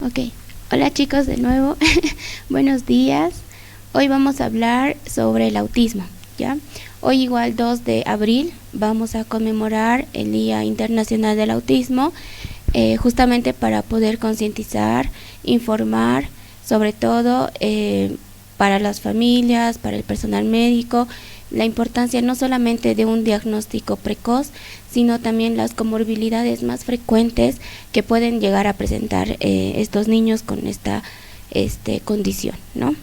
Ok, hola chicos de nuevo, buenos días. Hoy vamos a hablar sobre el autismo, ¿ya? Hoy igual 2 de abril vamos a conmemorar el Día Internacional del Autismo, justamente para poder concientizar, informar, sobre todo para las familias, para el personal médico, la importancia no solamente de un diagnóstico precoz, sino también las comorbilidades más frecuentes que pueden llegar a presentar estos niños con esta condición, ¿no?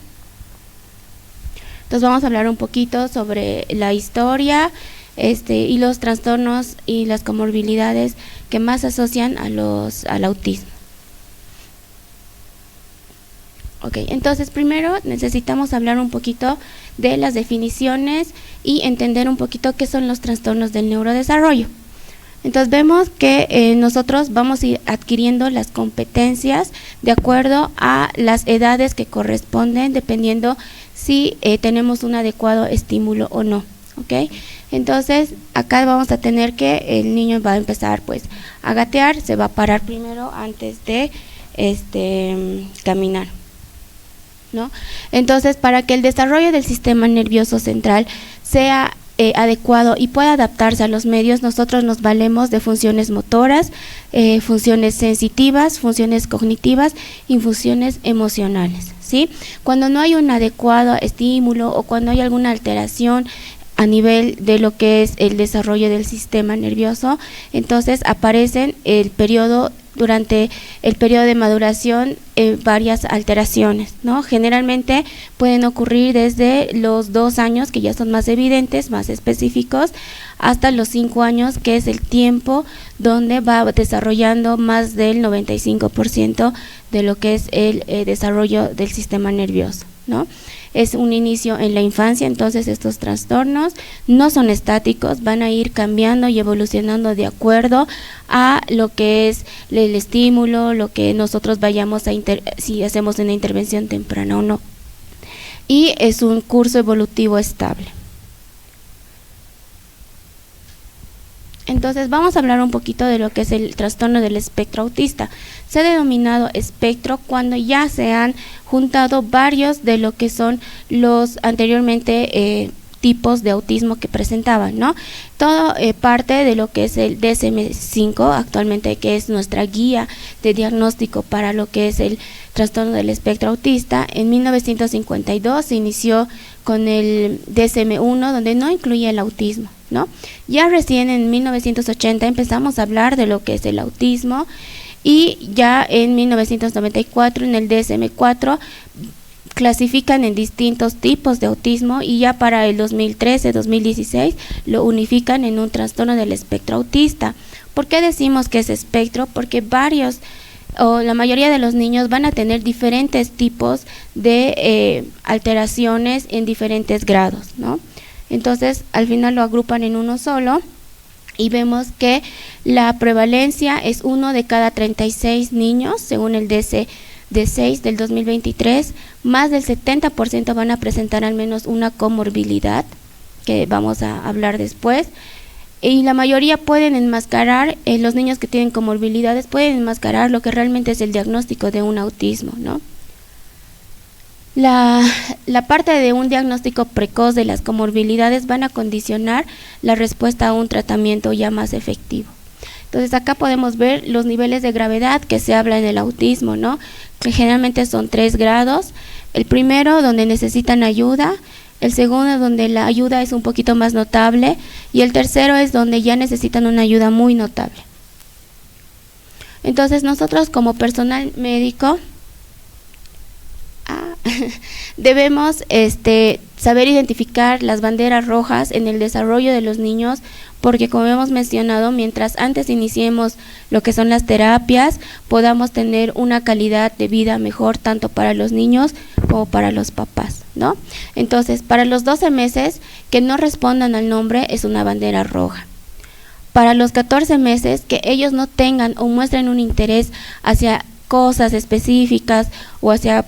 Entonces vamos a hablar un poquito sobre la historia y los trastornos y las comorbilidades que más asocian al autismo. Ok, entonces primero necesitamos hablar un poquito de las definiciones y entender un poquito qué son los trastornos del neurodesarrollo. Entonces vemos que nosotros vamos a ir adquiriendo las competencias de acuerdo a las edades que corresponden, dependiendo si tenemos un adecuado estímulo o no. ¿Ok? Entonces acá vamos a tener que el niño va a empezar pues a gatear, se va a parar primero antes de caminar, ¿no? Entonces, para que el desarrollo del sistema nervioso central sea adecuado y pueda adaptarse a los medios, nosotros nos valemos de funciones motoras, funciones sensitivas, funciones cognitivas y funciones emocionales, ¿sí? Cuando no hay un adecuado estímulo o cuando hay alguna alteración a nivel de lo que es el desarrollo del sistema nervioso, entonces aparecen durante el periodo de maduración varias alteraciones, ¿no? Generalmente pueden ocurrir desde los 2 años, que ya son más evidentes, más específicos, hasta los 5 años, que es el tiempo donde va desarrollando más del 95% de lo que es el desarrollo del sistema nervioso, ¿no? Es un inicio en la infancia, entonces estos trastornos no son estáticos, van a ir cambiando y evolucionando de acuerdo a lo que es el estímulo, lo que nosotros vayamos si hacemos una intervención temprana o no. Y es un curso evolutivo estable. Entonces vamos a hablar un poquito de lo que es el trastorno del espectro autista. Se ha denominado espectro cuando ya se han juntado varios de lo que son los anteriormente tipos de autismo que presentaban, ¿no? Todo parte de lo que es el DSM-5 actualmente, que es nuestra guía de diagnóstico para lo que es el trastorno del espectro autista. En 1952 se inició con el DSM-1, donde no incluía el autismo, ¿no? Ya recién en 1980 empezamos a hablar de lo que es el autismo, y ya en 1994 en el DSM-4 clasifican en distintos tipos de autismo, y ya para el 2013-2016 lo unifican en un trastorno del espectro autista. ¿Por qué decimos que es espectro? Porque la mayoría de los niños van a tener diferentes tipos de alteraciones en diferentes grados, ¿no? Entonces al final lo agrupan en uno solo, y vemos que la prevalencia es 1 de cada 36 niños, según el DSM-6 del 2023, más del 70% van a presentar al menos una comorbilidad, que vamos a hablar después, y la mayoría pueden enmascarar, los niños que tienen comorbilidades pueden enmascarar lo que realmente es el diagnóstico de un autismo, ¿no? La parte de un diagnóstico precoz de las comorbilidades van a condicionar la respuesta a un tratamiento ya más efectivo. Entonces acá podemos ver los niveles de gravedad que se habla en el autismo, ¿no? Que generalmente son 3 grados. El primero, donde necesitan ayuda; el segundo, donde la ayuda es un poquito más notable; y el tercero es donde ya necesitan una ayuda muy notable. Entonces nosotros como personal médico debemos saber identificar las banderas rojas en el desarrollo de los niños, porque como hemos mencionado, mientras antes iniciemos lo que son las terapias, podamos tener una calidad de vida mejor tanto para los niños como para los papás, ¿no? Entonces, para los 12 meses que no respondan al nombre es una bandera roja. Para los 14 meses que ellos no tengan o muestren un interés hacia cosas específicas o hacia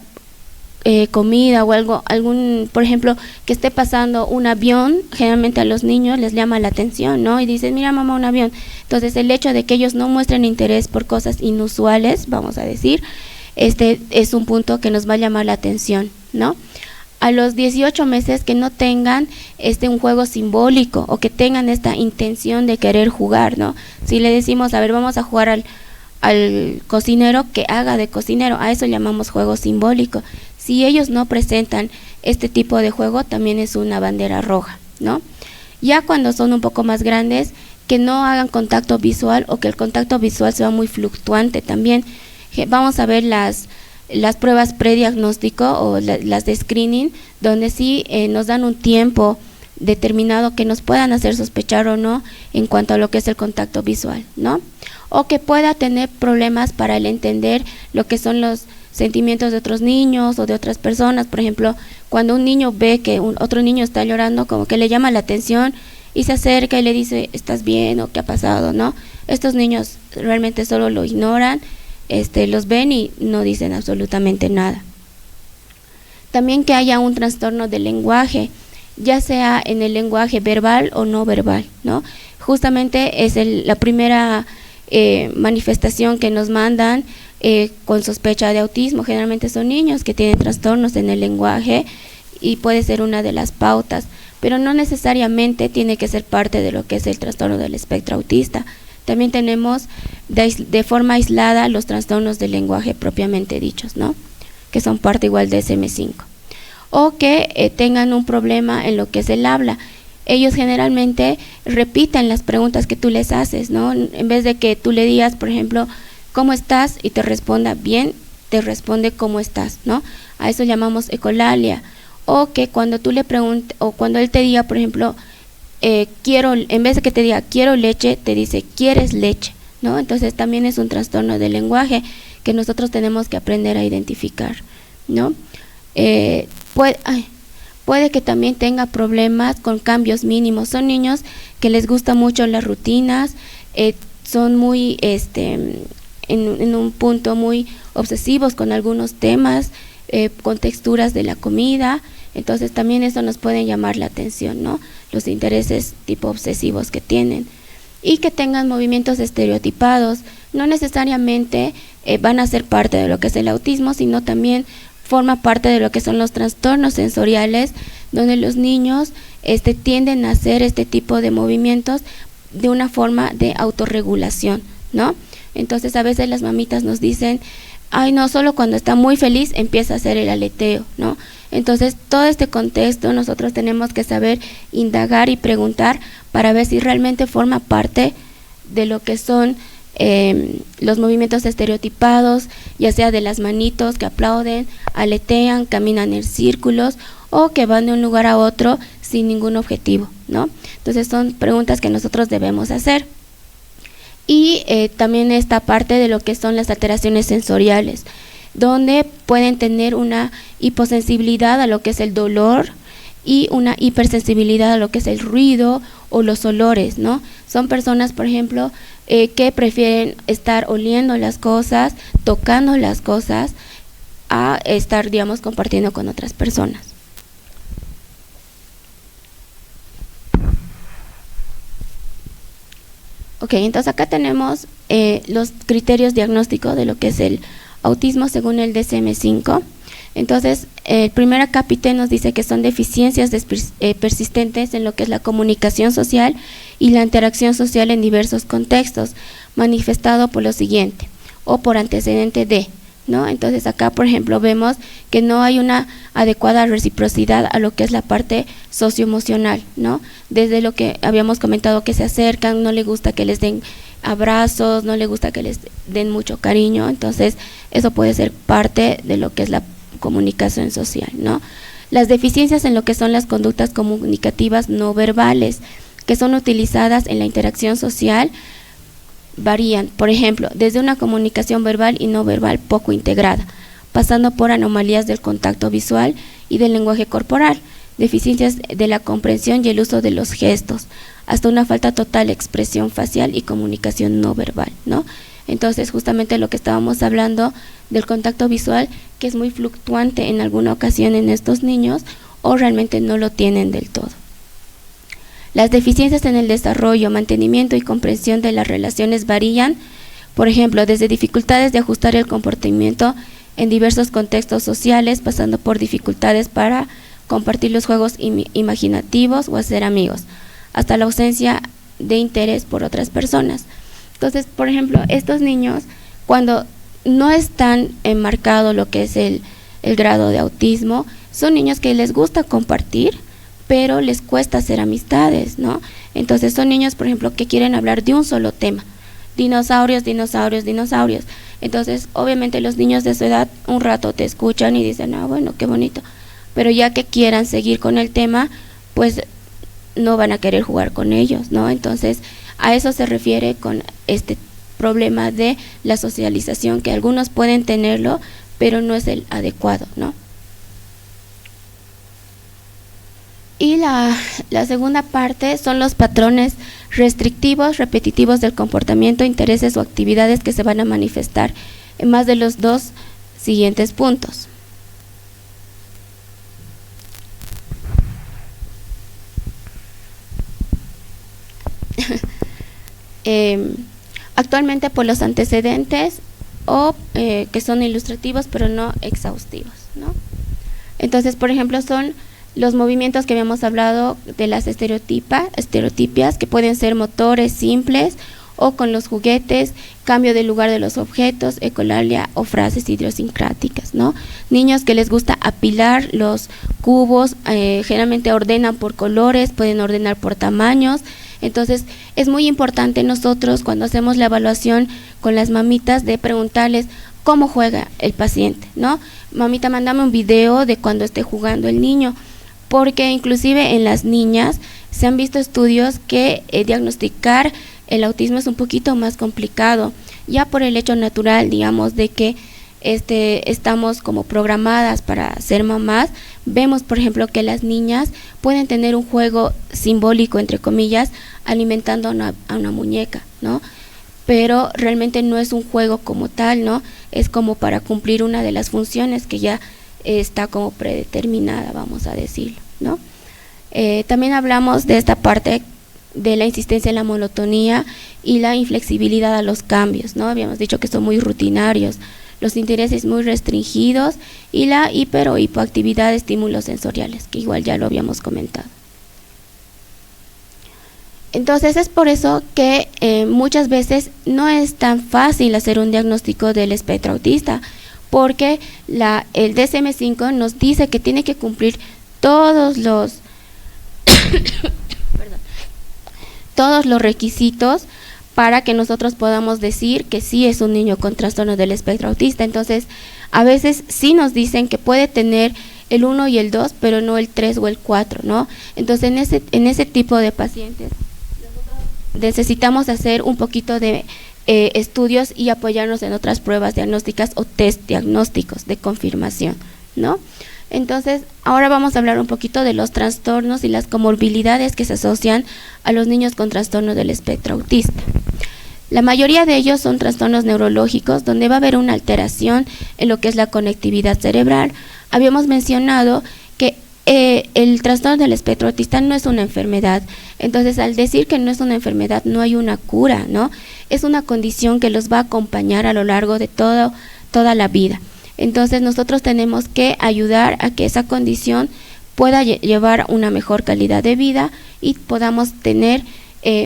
comida o algún, por ejemplo, que esté pasando un avión, generalmente a los niños les llama la atención, ¿no? Y dicen, mira mamá, un avión. Entonces el hecho de que ellos no muestren interés por cosas inusuales, vamos a decir, este es un punto que nos va a llamar la atención, ¿no? A los 18 meses que no tengan un juego simbólico o que tengan esta intención de querer jugar, ¿no? Si le decimos, a ver, vamos a jugar al cocinero, que haga de cocinero, a eso llamamos juego simbólico. Si ellos no presentan este tipo de juego, también es una bandera roja, ¿no? Ya cuando son un poco más grandes, que no hagan contacto visual o que el contacto visual sea muy fluctuante también. Vamos a ver las pruebas prediagnóstico o las de screening, donde sí nos dan un tiempo determinado que nos puedan hacer sospechar o no en cuanto a lo que es el contacto visual, ¿no? O que pueda tener problemas para el entender lo que son los sentimientos de otros niños o de otras personas. Por ejemplo, cuando un niño ve que otro niño está llorando, como que le llama la atención y se acerca y le dice, ¿estás bien? O ¿qué ha pasado? ¿No? Estos niños realmente solo lo ignoran, los ven y no dicen absolutamente nada. También que haya un trastorno del lenguaje, ya sea en el lenguaje verbal o no verbal, ¿no? Justamente es la primera manifestación que nos mandan con sospecha de autismo. Generalmente son niños que tienen trastornos en el lenguaje y puede ser una de las pautas, pero no necesariamente tiene que ser parte de lo que es el trastorno del espectro autista. También tenemos de forma aislada los trastornos del lenguaje propiamente dichos, ¿no? Que son parte igual de DSM-5. O que tengan un problema en lo que es el habla. Ellos generalmente repiten las preguntas que tú les haces, ¿no? En vez de que tú le digas, por ejemplo, ¿cómo estás? Y te responda bien, te responde ¿cómo estás?, ¿no? A eso llamamos ecolalia. O que cuando tú le preguntes, o cuando él te diga, por ejemplo, quiero, en vez de que te diga quiero leche, te dice ¿quieres leche?, ¿no? Entonces también es un trastorno del lenguaje que nosotros tenemos que aprender a identificar, ¿no? Puede que también tenga problemas con cambios mínimos. Son niños que les gusta mucho las rutinas, son muy, en un punto muy obsesivos con algunos temas, con texturas de la comida. Entonces también eso nos puede llamar la atención, ¿no? Los intereses tipo obsesivos que tienen. Y que tengan movimientos estereotipados. No necesariamente van a ser parte de lo que es el autismo, sino también forma parte de lo que son los trastornos sensoriales, donde los niños tienden a hacer este tipo de movimientos de una forma de autorregulación, ¿no? Entonces a veces las mamitas nos dicen, ay no, solo cuando está muy feliz empieza a hacer el aleteo, ¿no? Entonces todo este contexto nosotros tenemos que saber indagar y preguntar para ver si realmente forma parte de lo que son los movimientos estereotipados, ya sea de las manitos que aplauden, aletean, caminan en círculos o que van de un lugar a otro sin ningún objetivo, ¿no? Entonces son preguntas que nosotros debemos hacer. Y también esta parte de lo que son las alteraciones sensoriales, donde pueden tener una hiposensibilidad a lo que es el dolor y una hipersensibilidad a lo que es el ruido o los olores, ¿no? Son personas, por ejemplo, que prefieren estar oliendo las cosas, tocando las cosas, a estar, digamos, compartiendo con otras personas. Ok, entonces acá tenemos los criterios diagnósticos de lo que es el autismo según el DSM-5. Entonces, el primer acápite nos dice que son deficiencias persistentes en lo que es la comunicación social y la interacción social en diversos contextos, manifestado por lo siguiente, o por antecedente de, ¿no? Entonces acá, por ejemplo, vemos que no hay una adecuada reciprocidad a lo que es la parte socioemocional, ¿no? Desde lo que habíamos comentado, que se acercan, no le gusta que les den abrazos, no le gusta que les den mucho cariño. Entonces eso puede ser parte de lo que es la comunicación social, ¿no? Las deficiencias en lo que son las conductas comunicativas no verbales, que son utilizadas en la interacción social, varían, por ejemplo, desde una comunicación verbal y no verbal poco integrada, pasando por anomalías del contacto visual y del lenguaje corporal, deficiencias de la comprensión y el uso de los gestos, hasta una falta total de expresión facial y comunicación no verbal, ¿no? Entonces, justamente lo que estábamos hablando del contacto visual, que es muy fluctuante en alguna ocasión en estos niños, o realmente no lo tienen del todo. Las deficiencias en el desarrollo, mantenimiento y comprensión de las relaciones varían, por ejemplo, desde dificultades de ajustar el comportamiento en diversos contextos sociales, pasando por dificultades para compartir los juegos imaginativos o hacer amigos, hasta la ausencia de interés por otras personas. Entonces, por ejemplo, estos niños, cuando no están enmarcado lo que es el grado de autismo, son niños que les gusta compartir, pero les cuesta hacer amistades, ¿no? Entonces son niños, por ejemplo, que quieren hablar de un solo tema: dinosaurios, dinosaurios, dinosaurios. Entonces, obviamente los niños de su edad un rato te escuchan y dicen, ah, bueno, qué bonito, pero ya que quieran seguir con el tema, pues no van a querer jugar con ellos, ¿no? Entonces, a eso se refiere con este problema de la socialización, que algunos pueden tenerlo, pero no es el adecuado, ¿no? Y la segunda parte son los patrones restrictivos, repetitivos del comportamiento, intereses o actividades que se van a manifestar en más de los dos siguientes puntos. Actualmente por los antecedentes o que son ilustrativos pero no exhaustivos, ¿no? Entonces, por ejemplo, son los movimientos que habíamos hablado de las estereotipias, que pueden ser motores simples o con los juguetes, cambio de lugar de los objetos, ecolalia o frases idiosincráticas, ¿no? Niños que les gusta apilar los cubos, generalmente ordenan por colores, pueden ordenar por tamaños. Entonces, es muy importante nosotros cuando hacemos la evaluación con las mamitas de preguntarles cómo juega el paciente, ¿no? Mamita, mándame un video de cuando esté jugando el niño, porque inclusive en las niñas se han visto estudios que diagnosticar el autismo es un poquito más complicado, ya por el hecho natural, digamos, de que estamos como programadas para ser mamás. Vemos, por ejemplo, que las niñas pueden tener un juego simbólico, entre comillas, alimentando a una muñeca, ¿no? Pero realmente no es un juego como tal, ¿no? Es como para cumplir una de las funciones que ya está como predeterminada, vamos a decirlo, ¿no? También hablamos de esta parte de la insistencia en la monotonía y la inflexibilidad a los cambios, ¿no? Habíamos dicho que son muy rutinarios, los intereses muy restringidos y la hiper o hipoactividad de estímulos sensoriales, que igual ya lo habíamos comentado. Entonces es por eso que muchas veces no es tan fácil hacer un diagnóstico del espectro autista, porque el DSM-5 nos dice que tiene que cumplir todos los todos los requisitos para que nosotros podamos decir que sí es un niño con trastorno del espectro autista. Entonces, a veces sí nos dicen que puede tener el 1 y el 2, pero no el 3 o el 4, ¿no? Entonces, en ese tipo de pacientes necesitamos hacer un poquito de estudios y apoyarnos en otras pruebas diagnósticas o test diagnósticos de confirmación, ¿no? Entonces, ahora vamos a hablar un poquito de los trastornos y las comorbilidades que se asocian a los niños con trastorno del espectro autista. La mayoría de ellos son trastornos neurológicos, donde va a haber una alteración en lo que es la conectividad cerebral. Habíamos mencionado que el trastorno del espectro autista no es una enfermedad. Entonces, al decir que no es una enfermedad, no hay una cura, ¿no? Es una condición que los va a acompañar a lo largo de toda la vida. Entonces, nosotros tenemos que ayudar a que esa condición pueda llevar una mejor calidad de vida y podamos tener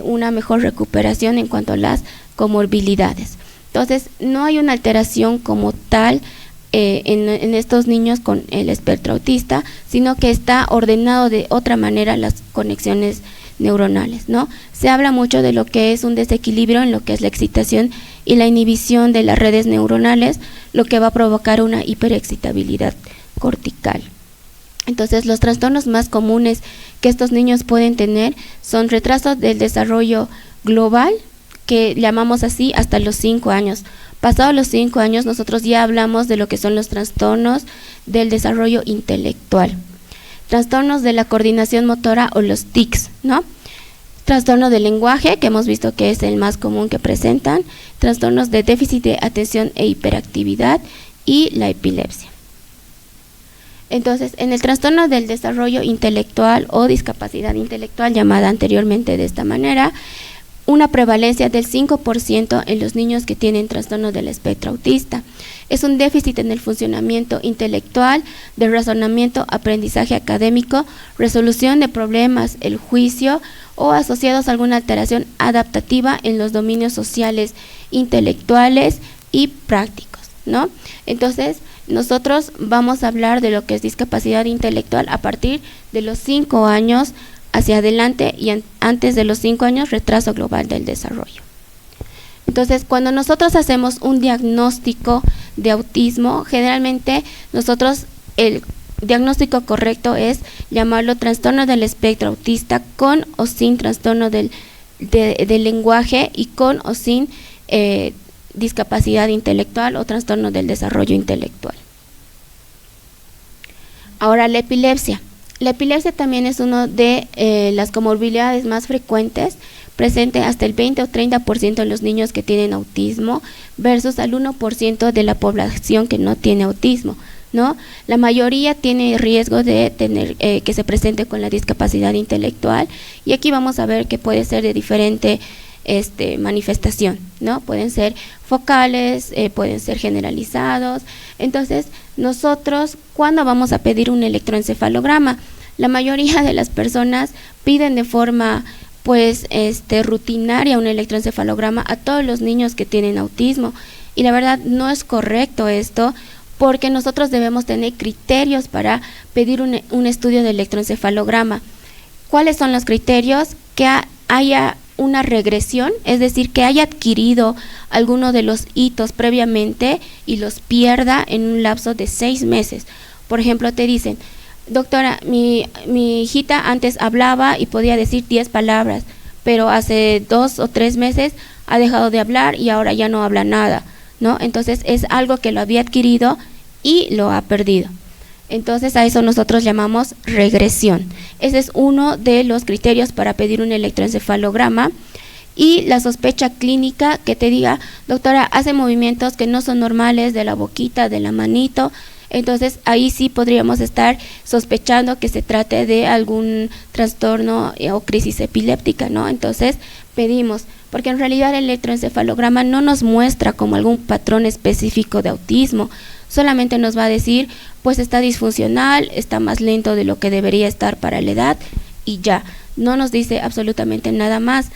una mejor recuperación en cuanto a las comorbilidades. Entonces, no hay una alteración como tal en estos niños con el espectro autista, sino que está ordenado de otra manera las conexiones neuronales, ¿no? Se habla mucho de lo que es un desequilibrio en lo que es la excitación y la inhibición de las redes neuronales, lo que va a provocar una hiperexcitabilidad cortical. Entonces, los trastornos más comunes que estos niños pueden tener son retrasos del desarrollo global, que llamamos así hasta los 5 años. Pasados los 5 años, nosotros ya hablamos de lo que son los trastornos del desarrollo intelectual. Trastornos de la coordinación motora o los tics, ¿no? Trastorno del lenguaje, que hemos visto que es el más común que presentan, trastornos de déficit de atención e hiperactividad y la epilepsia. Entonces, en el trastorno del desarrollo intelectual o discapacidad intelectual, llamada anteriormente de esta manera, una prevalencia del 5% en los niños que tienen trastorno del espectro autista. Es un déficit en el funcionamiento intelectual, de razonamiento, aprendizaje académico, resolución de problemas, el juicio o asociados a alguna alteración adaptativa en los dominios sociales, intelectuales y prácticos, ¿no? Entonces, nosotros vamos a hablar de lo que es discapacidad intelectual a partir de los 5 años hacia adelante y antes de los 5 años, retraso global del desarrollo. Entonces, cuando nosotros hacemos un diagnóstico de autismo, generalmente nosotros el diagnóstico correcto es llamarlo trastorno del espectro autista con o sin trastorno del lenguaje y con o sin discapacidad intelectual o trastorno del desarrollo intelectual. Ahora, la epilepsia. La epilepsia también es una de las comorbilidades más frecuentes, presente hasta el 20 o 30% en los niños que tienen autismo versus al 1% de la población que no tiene autismo, ¿no? La mayoría tiene riesgo de tener que se presente con la discapacidad intelectual, y aquí vamos a ver que puede ser de diferente manifestación, ¿no? Pueden ser focales, pueden ser generalizados. Entonces, nosotros, ¿cuándo vamos a pedir un electroencefalograma? La mayoría de las personas piden de forma rutinaria un electroencefalograma a todos los niños que tienen autismo, y la verdad no es correcto esto, porque nosotros debemos tener criterios para pedir un estudio de electroencefalograma. ¿Cuáles son los criterios? Que haya una regresión, es decir, que haya adquirido alguno de los hitos previamente y los pierda en un lapso de 6 meses. Por ejemplo, te dicen: doctora, mi hijita antes hablaba y podía decir 10 palabras, pero hace 2 o 3 meses ha dejado de hablar y ahora ya no habla nada, ¿no? Entonces es algo que lo había adquirido y lo ha perdido. Entonces a eso nosotros llamamos regresión. Ese es uno de los criterios para pedir un electroencefalograma. Y la sospecha clínica, que te diga: doctora, hace movimientos que no son normales de la boquita, de la manito. Entonces ahí sí podríamos estar sospechando que se trate de algún trastorno o crisis epiléptica, ¿no? Entonces pedimos, porque en realidad el electroencefalograma no nos muestra como algún patrón específico de autismo, solamente nos va a decir, pues está disfuncional, está más lento de lo que debería estar para la edad, y ya, no nos dice absolutamente nada más.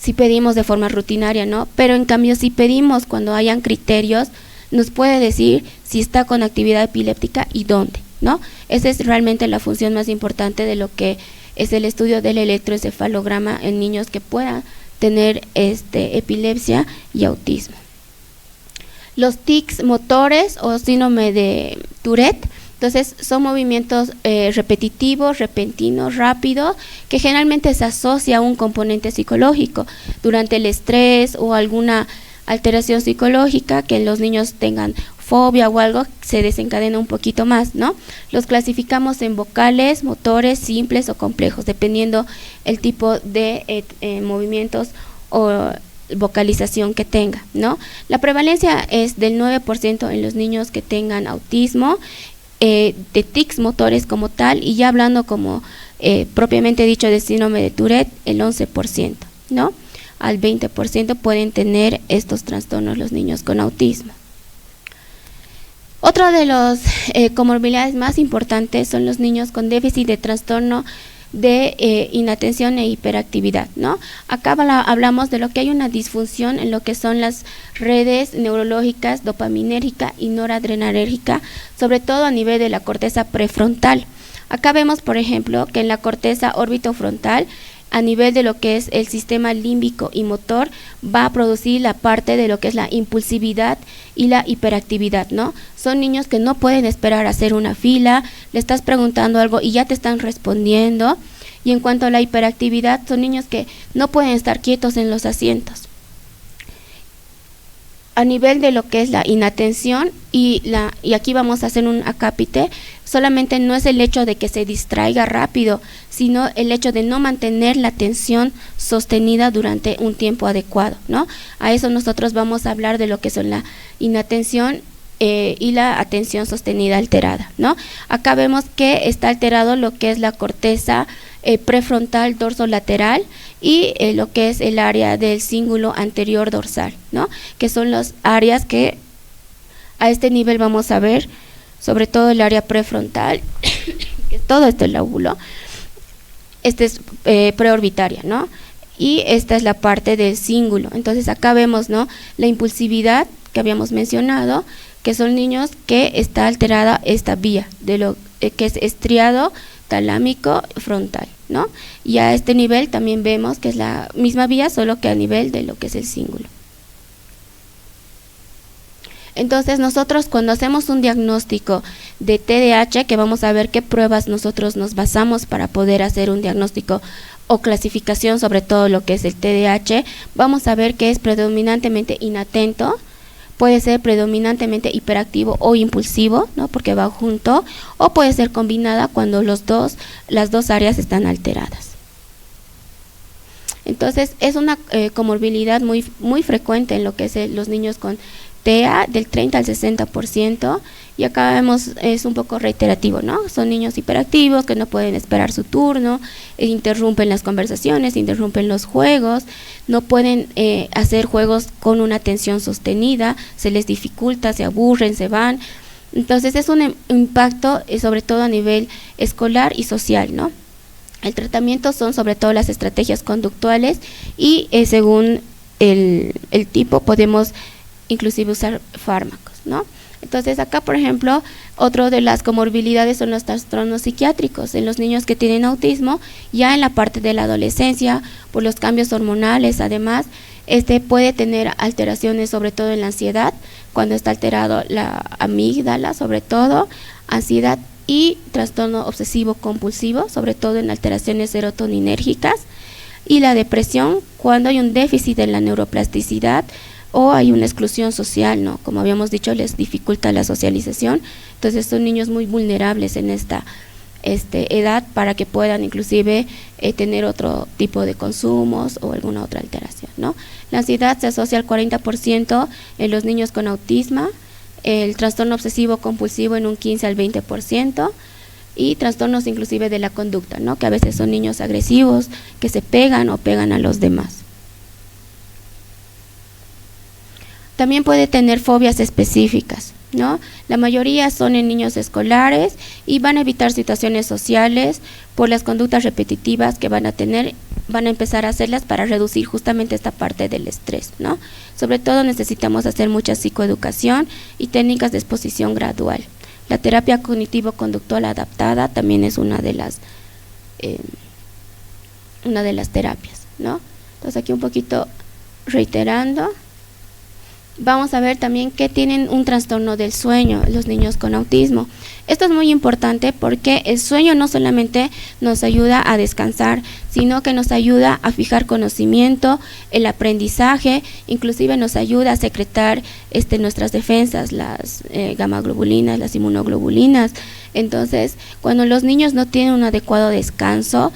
Si pedimos de forma rutinaria, ¿no? Pero en cambio, si pedimos cuando hayan criterios, nos puede decir si está con actividad epiléptica y dónde, ¿no? Esa es realmente la función más importante de lo que es el estudio del electroencefalograma en niños que puedan tener epilepsia y autismo. Los tics motores o síndrome de Tourette, entonces son movimientos repetitivos, repentinos, rápidos, que generalmente se asocia a un componente psicológico durante el estrés o alguna alteración psicológica, que los niños tengan fobia o algo, se desencadena un poquito más, ¿no? Los clasificamos en vocales, motores, simples o complejos, dependiendo el tipo de movimientos o vocalización que tenga, ¿no? La prevalencia es del 9% en los niños que tengan autismo, de tics motores como tal, y ya hablando como propiamente dicho de síndrome de Tourette, el 11%, ¿no? Al 20% pueden tener estos trastornos los niños con autismo. Otro de los comorbilidades más importantes son los niños con déficit de trastorno de inatención e hiperactividad, ¿no? Acá hablamos de lo que hay una disfunción en lo que son las redes neurológicas dopaminérgica y noradrenérgica, sobre todo a nivel de la corteza prefrontal. Acá vemos, por ejemplo, que en la corteza orbitofrontal, a nivel de lo que es el sistema límbico y motor, va a producir la parte de lo que es la impulsividad y la hiperactividad, ¿no? Son niños que no pueden esperar a hacer una fila, le estás preguntando algo y ya te están respondiendo. Y en cuanto a la hiperactividad, son niños que no pueden estar quietos en los asientos. A nivel de lo que es la inatención y aquí vamos a hacer un acápite, solamente no es el hecho de que se distraiga rápido, sino el hecho de no mantener la atención sostenida durante un tiempo adecuado, ¿no? A eso nosotros vamos a hablar de lo que son la inatención y la atención sostenida alterada, ¿no? Acá vemos que está alterado lo que es la corteza prefrontal dorsolateral y lo que es el área del cíngulo anterior dorsal, ¿no? Que son las áreas que a este nivel vamos a ver, sobre todo el área prefrontal, que es todo este lóbulo. Este es preorbitaria, ¿no? Y esta es la parte del cíngulo. Entonces acá vemos, ¿no?, la impulsividad que habíamos mencionado, que son niños que está alterada esta vía de lo que es estriado talámico frontal, ¿no? Y a este nivel también vemos que es la misma vía, solo que a nivel de lo que es el cíngulo. Entonces nosotros cuando hacemos un diagnóstico de TDAH, que vamos a ver qué pruebas nosotros nos basamos para poder hacer un diagnóstico o clasificación sobre todo lo que es el TDAH, vamos a ver que es predominantemente inatento, puede ser predominantemente hiperactivo o impulsivo, ¿no?, porque va junto, o puede ser combinada cuando las dos áreas están alteradas. Entonces es una comorbilidad muy frecuente en lo que es los niños con TEA, del 30 al 60%, y acá vemos, es un poco reiterativo, ¿no? Son niños hiperactivos que no pueden esperar su turno, interrumpen las conversaciones, interrumpen los juegos, no pueden hacer juegos con una atención sostenida, se les dificulta, se aburren, se van. Entonces es un impacto sobre todo a nivel escolar y social, ¿no? El tratamiento son sobre todo las estrategias conductuales y según el tipo podemos inclusive usar fármacos, ¿no? Entonces acá, por ejemplo, otro de las comorbilidades son los trastornos psiquiátricos en los niños que tienen autismo, ya en la parte de la adolescencia, por los cambios hormonales. Además, puede tener alteraciones sobre todo en la ansiedad, cuando está alterado la amígdala, sobre todo, ansiedad y trastorno obsesivo compulsivo, sobre todo en alteraciones serotoninérgicas, y la depresión cuando hay un déficit en la neuroplasticidad o hay una exclusión social, ¿no? Como habíamos dicho, les dificulta la socialización. Entonces son niños muy vulnerables en esta edad para que puedan inclusive tener otro tipo de consumos o alguna otra alteración, ¿no? La ansiedad se asocia al 40% en los niños con autismo, el trastorno obsesivo compulsivo en un 15 al 20%, y trastornos inclusive de la conducta, ¿no?, que a veces son niños agresivos, que se pegan o pegan a los demás. También puede tener fobias específicas, ¿no? La mayoría son en niños escolares y van a evitar situaciones sociales por las conductas repetitivas que van a tener, van a empezar a hacerlas para reducir justamente esta parte del estrés, ¿no? Sobre todo necesitamos hacer mucha psicoeducación y técnicas de exposición gradual. La terapia cognitivo-conductual adaptada también es una de las terapias, ¿no? Entonces aquí un poquito reiterando. Vamos a ver también que tienen un trastorno del sueño los niños con autismo. Esto es muy importante porque el sueño no solamente nos ayuda a descansar, sino que nos ayuda a fijar conocimiento, el aprendizaje, inclusive nos ayuda a secretar nuestras defensas, las gamaglobulinas, las inmunoglobulinas. Entonces, cuando los niños no tienen un adecuado descanso,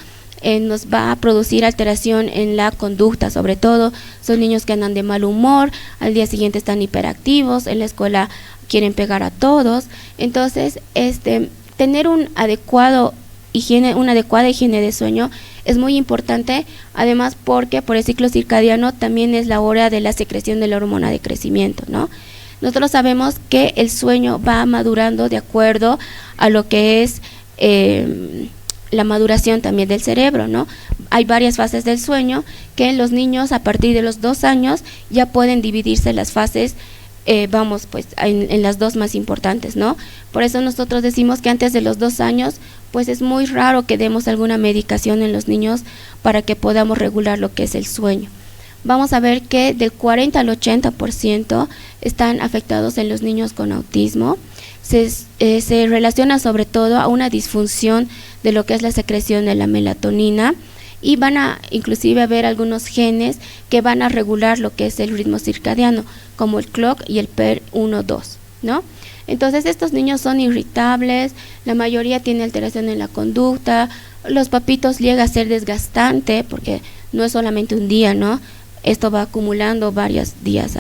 nos va a producir alteración en la conducta, sobre todo son niños que andan de mal humor, al día siguiente están hiperactivos, en la escuela quieren pegar a todos. Entonces, tener una adecuada higiene de sueño es muy importante, además porque por el ciclo circadiano también es la hora de la secreción de la hormona de crecimiento, ¿no? Nosotros sabemos que el sueño va madurando de acuerdo a lo que es la maduración también del cerebro, ¿no? Hay varias fases del sueño que en los niños a partir de los 2 años ya pueden dividirse las fases, en las dos más importantes, ¿no? Por eso nosotros decimos que antes de los 2 años, pues es muy raro que demos alguna medicación en los niños para que podamos regular lo que es el sueño. Vamos a ver que del 40 al 80% están afectados en los niños con autismo. Se relaciona sobre todo a una disfunción de lo que es la secreción de la melatonina, y van a inclusive haber algunos genes que van a regular lo que es el ritmo circadiano, como el clock y el PER1-2, ¿no? Entonces estos niños son irritables, la mayoría tiene alteración en la conducta, los papitos llega a ser desgastante porque no es solamente un día, ¿no? Esto va acumulando varios días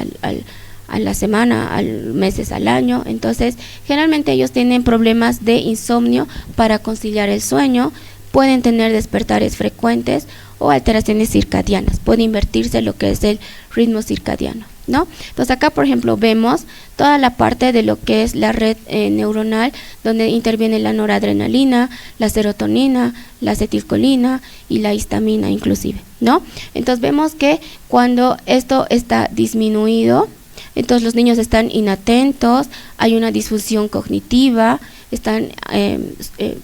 a la semana, meses al año. Entonces, generalmente ellos tienen problemas de insomnio para conciliar el sueño, pueden tener despertares frecuentes o alteraciones circadianas, puede invertirse lo que es el ritmo circadiano, ¿no? Entonces acá, por ejemplo, vemos toda la parte de lo que es la red neuronal, donde interviene la noradrenalina, la serotonina, la acetilcolina y la histamina inclusive, ¿no? Entonces vemos que cuando esto está disminuido, entonces los niños están inatentos, hay una disfunción cognitiva, están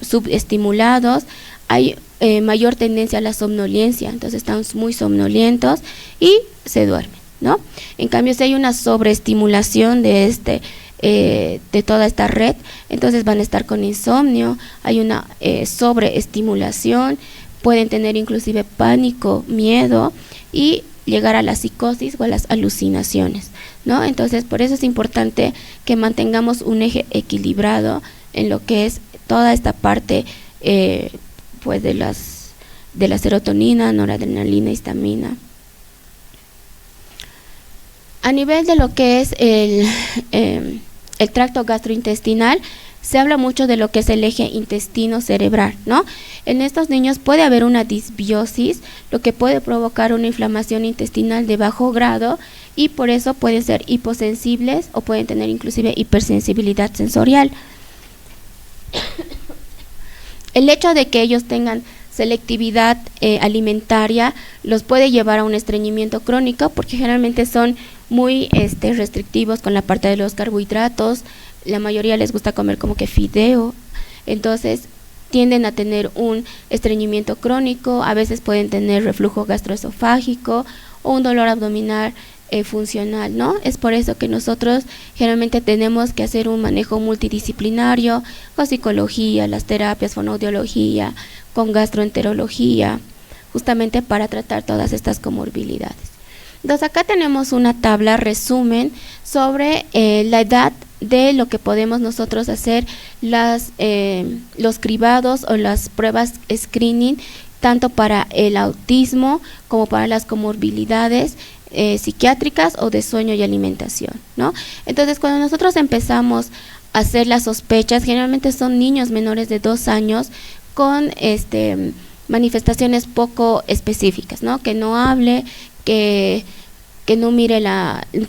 subestimulados, hay mayor tendencia a la somnolencia, entonces están muy somnolientos y se duermen, ¿no? En cambio, si hay una sobreestimulación de toda esta red, entonces van a estar con insomnio, hay una sobreestimulación, pueden tener inclusive pánico, miedo y llegar a la psicosis o a las alucinaciones, ¿no? Entonces, por eso es importante que mantengamos un eje equilibrado en lo que es toda esta parte pues de la serotonina, noradrenalina, histamina. A nivel de lo que es el tracto gastrointestinal, se habla mucho de lo que es el eje intestino-cerebral, ¿no? En estos niños puede haber una disbiosis, lo que puede provocar una inflamación intestinal de bajo grado y por eso pueden ser hiposensibles o pueden tener inclusive hipersensibilidad sensorial. El hecho de que ellos tengan selectividad alimentaria los puede llevar a un estreñimiento crónico porque generalmente son muy restrictivos con la parte de los carbohidratos, la mayoría les gusta comer como que fideo, entonces tienden a tener un estreñimiento crónico, a veces pueden tener reflujo gastroesofágico o un dolor abdominal funcional, ¿no? Es por eso que nosotros generalmente tenemos que hacer un manejo multidisciplinario con psicología, las terapias, fonoaudiología, con gastroenterología, justamente para tratar todas estas comorbilidades. Entonces acá tenemos una tabla resumen sobre la edad de lo que podemos nosotros hacer los cribados o las pruebas screening tanto para el autismo como para las comorbilidades psiquiátricas o de sueño y alimentación, ¿no? Entonces cuando nosotros empezamos a hacer las sospechas, generalmente son niños menores de 2 años con manifestaciones poco específicas, ¿no? Que no hable, que no mire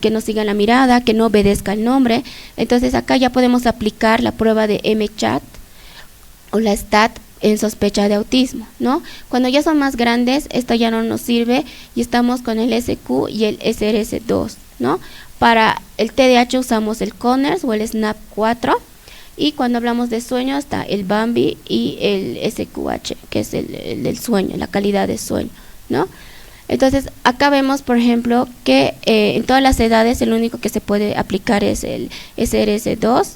que no siga la mirada, que no obedezca el nombre. Entonces acá ya podemos aplicar la prueba de MCHAT o la STAT en sospecha de autismo, ¿no? Cuando ya son más grandes, esto ya no nos sirve y estamos con el SQ y el SRS2, ¿no? Para el TDAH usamos el Conners o el SNAP-4 y cuando hablamos de sueño está el Bambi y el SQH, que es el del sueño, la calidad de sueño, ¿no? Entonces acá vemos, por ejemplo, que en todas las edades el único que se puede aplicar es el SRS2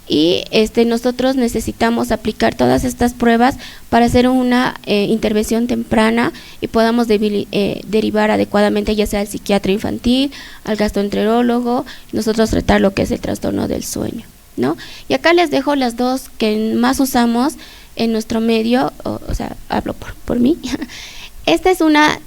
y nosotros necesitamos aplicar todas estas pruebas para hacer una intervención temprana y podamos derivar adecuadamente ya sea al psiquiatra infantil, al gastroenterólogo, nosotros tratar lo que es el trastorno del sueño, ¿no? Y acá les dejo las dos que más usamos en nuestro medio, o sea, hablo por mí. Esta es una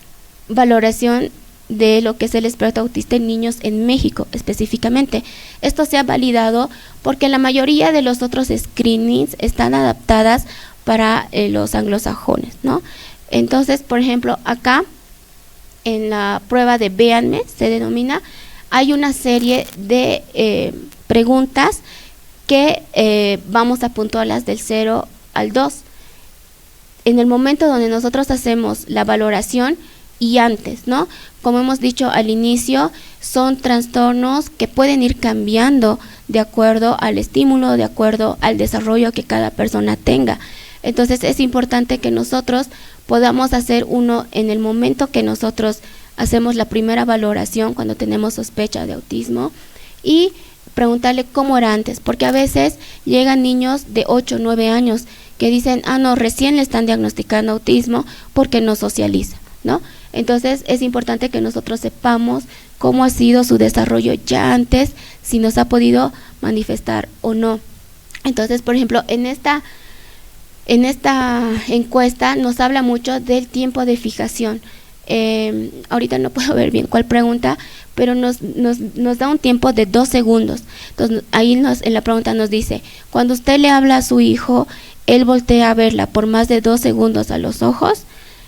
valoración de lo que es el espectro autista en niños en México específicamente. Esto se ha validado porque la mayoría de los otros screenings están adaptadas para los anglosajones, ¿no? Entonces, por ejemplo, acá en la prueba de Véanme, se denomina, hay una serie de preguntas que vamos a puntuarlas del 0 al 2. En el momento donde nosotros hacemos la valoración y antes, ¿no? Como hemos dicho al inicio, son trastornos que pueden ir cambiando de acuerdo al estímulo, de acuerdo al desarrollo que cada persona tenga. Entonces es importante que nosotros podamos hacer uno en el momento que nosotros hacemos la primera valoración cuando tenemos sospecha de autismo y preguntarle cómo era antes, porque a veces llegan niños de 8 o 9 años que dicen, no, recién le están diagnosticando autismo porque no socializa, ¿no? Entonces es importante que nosotros sepamos cómo ha sido su desarrollo ya antes, si nos ha podido manifestar o no. Entonces, por ejemplo, en esta encuesta nos habla mucho del tiempo de fijación. ahorita no puedo ver bien cuál pregunta, pero nos da un tiempo de 2 segundos. Entonces ahí en la pregunta nos dice, cuando usted le habla a su hijo, él voltea a verla por más de 2 segundos a los ojos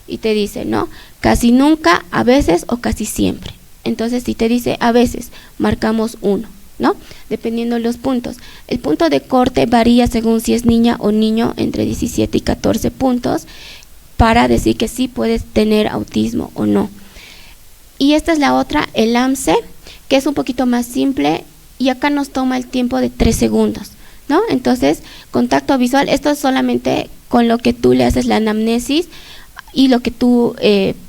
y te dice, ¿no? Casi nunca, a veces o casi siempre. Entonces si te dice a veces, marcamos 1, ¿no? Dependiendo de los puntos. El punto de corte varía según si es niña o niño, entre 17 y 14 puntos, para decir que sí puedes tener autismo o no. Y esta es la otra, el AMSE, que es un poquito más simple y acá nos toma el tiempo de 3 segundos, ¿no? Entonces, contacto visual, esto es solamente con lo que tú le haces la anamnesis y lo que tú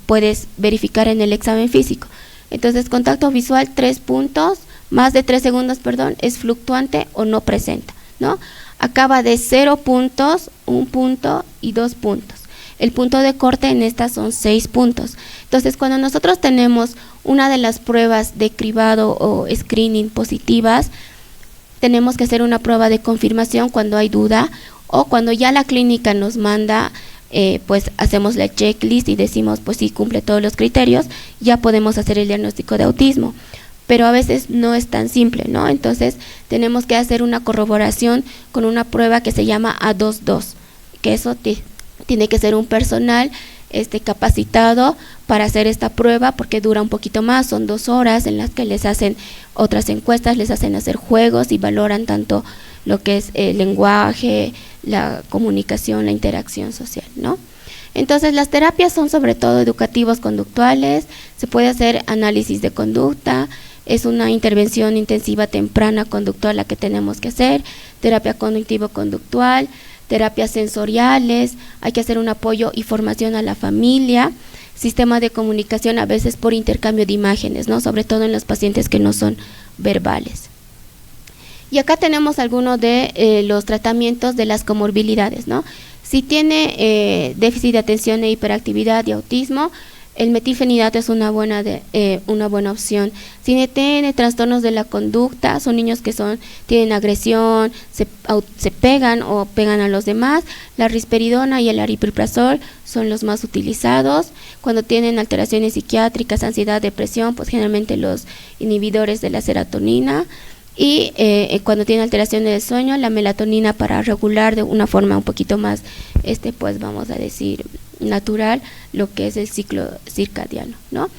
puedes verificar en el examen físico. Entonces, contacto visual, 3 puntos, más de 3 segundos, perdón, es fluctuante o no presenta, ¿no? Acaba de 0 puntos, 1 punto y 2 puntos. El punto de corte en estas son 6 puntos. Entonces, cuando nosotros tenemos una de las pruebas de cribado o screening positivas, tenemos que hacer una prueba de confirmación cuando hay duda o cuando ya la clínica nos manda, pues hacemos la checklist y decimos, pues sí, cumple todos los criterios, ya podemos hacer el diagnóstico de autismo. Pero a veces no es tan simple, ¿no? Entonces, tenemos que hacer una corroboración con una prueba que se llama A22, que eso tiene que ser un personal capacitado para hacer esta prueba porque dura un poquito más, son 2 horas en las que les hacen otras encuestas, les hacen hacer juegos y valoran tanto lo que es el lenguaje, la comunicación, la interacción social, ¿no? Entonces las terapias son sobre todo educativos conductuales, se puede hacer análisis de conducta, es una intervención intensiva temprana conductual la que tenemos que hacer, terapia cognitivo-conductual, terapias sensoriales, hay que hacer un apoyo y formación a la familia, sistema de comunicación a veces por intercambio de imágenes, ¿no? Sobre todo en los pacientes que no son verbales. Y acá tenemos algunos de los tratamientos de las comorbilidades, ¿no? Si tiene déficit de atención e hiperactividad y autismo, el metilfenidato es una buena opción. Si tiene trastornos de la conducta, son niños que tienen agresión, se pegan o pegan a los demás, la risperidona y el aripiprazol son los más utilizados. Cuando tienen alteraciones psiquiátricas, ansiedad, depresión, pues generalmente los inhibidores de la serotonina. Y cuando tiene alteraciones del sueño, la melatonina para regular de una forma un poquito más, pues vamos a decir, natural, lo que es el ciclo circadiano, ¿no?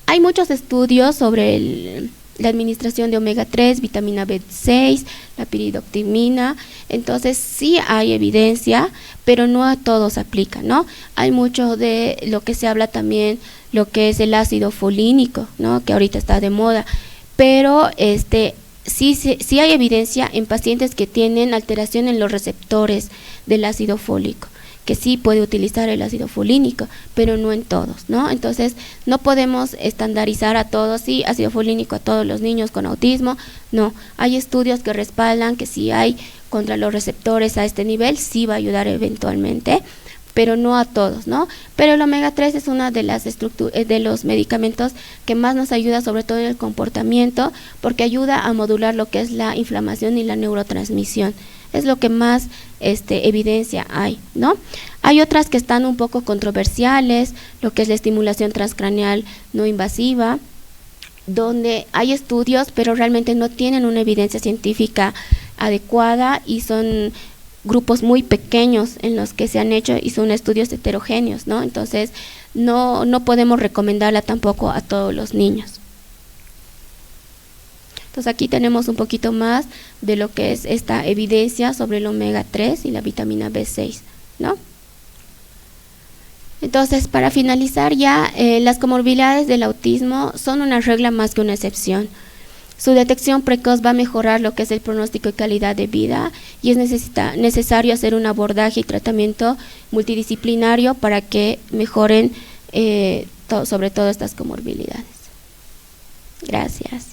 Hay muchos estudios sobre la administración de omega 3, vitamina B6, la piridoctimina, entonces sí hay evidencia, pero no a todos aplica, ¿no? Hay mucho de lo que se habla también, lo que es el ácido folínico, ¿no? Que ahorita está de moda, pero sí hay evidencia en pacientes que tienen alteración en los receptores del ácido fólico, que sí puede utilizar el ácido folínico, pero no en todos, ¿no? Entonces, no podemos estandarizar a todos, sí, ácido folínico a todos los niños con autismo, no. Hay estudios que respaldan que si hay contra los receptores a este nivel, sí va a ayudar eventualmente, pero no a todos, ¿no? Pero el omega 3 es una de de los medicamentos que más nos ayuda, sobre todo en el comportamiento, porque ayuda a modular lo que es la inflamación y la neurotransmisión. Es lo que más evidencia hay, ¿no? Hay otras que están un poco controversiales, lo que es la estimulación transcraneal no invasiva, donde hay estudios, pero realmente no tienen una evidencia científica adecuada y son grupos muy pequeños en los que se han hecho y son estudios heterogéneos, ¿no? Entonces, no podemos recomendarla tampoco a todos los niños. Entonces, aquí tenemos un poquito más de lo que es esta evidencia sobre el omega 3 y la vitamina B6, ¿no? Entonces, para finalizar ya, las comorbilidades del autismo son una regla más que una excepción. Su detección precoz va a mejorar lo que es el pronóstico y calidad de vida y es necesario hacer un abordaje y tratamiento multidisciplinario para que mejoren sobre todo estas comorbilidades. Gracias.